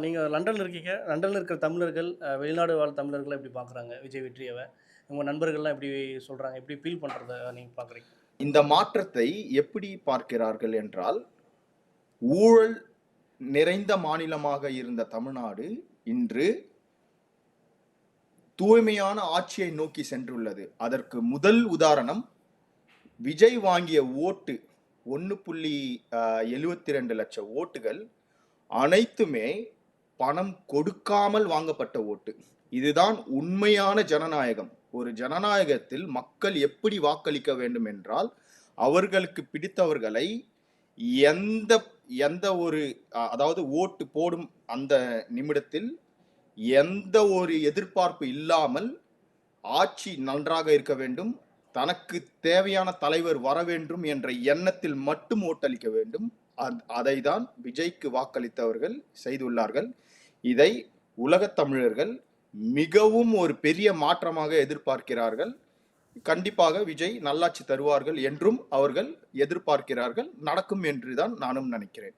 நீங்க லண்டன்ல இருக்கீங்க. லண்டன்ல இருக்கிற தமிழர்கள், வெளிநாடு வாழ் தமிழர்கள்லாம் எப்படி பார்க்குறாங்க விஜய் வெற்றியவ? உங்க நண்பர்கள்லாம் எப்படி சொல்றாங்க? எப்படி ஃபீல் பண்றத நீங்க பார்க்குறீங்க? இந்த மாற்றத்தை எப்படி பார்க்கிறார்கள் என்றால், ஊழல் நிறைந்த மாநிலமாக இருந்த தமிழ்நாடு, இன்று தூய்மையான ஆட்சியை நோக்கி சென்றுள்ளது. அதற்கு முதல் உதாரணம், விஜய் வாங்கிய ஓட்டு 1.72 லட்சம் ஓட்டுகள் அனைத்துமே பணம் கொடுக்காமல் வாங்கப்பட்ட ஓட்டு. இதுதான் உண்மையான ஜனநாயகம். ஒரு ஜனநாயகத்தில் மக்கள் எப்படி வாக்களிக்க வேண்டும் என்றால், அவர்களுக்கு பிடித்தவர்களை எந்த எந்த ஒரு அதாவது ஓட்டு போடும் அந்த நிமிடத்தில் எந்த ஒரு எதிர்பார்ப்பு இல்லாமல் ஆட்சி நன்றாக இருக்க வேண்டும், தனக்கு தேவையான தலைவர் வர வேண்டும் என்ற எண்ணத்தில் மட்டும் ஓட்டளிக்க வேண்டும். அதை தான் விஜய்க்கு வாக்களித்தவர்கள் செய்துள்ளார்கள். இதை உலகத் தமிழர்கள் மிகவும் ஒரு பெரிய மாற்றமாக எதிர்பார்க்கிறார்கள். கண்டிப்பாக விஜய் நல்லாட்சி தருவார்கள் என்றும் அவர்கள் எதிர்பார்க்கிறார்கள். நடக்கும் என்றுதான் நானும் நினைக்கிறேன்.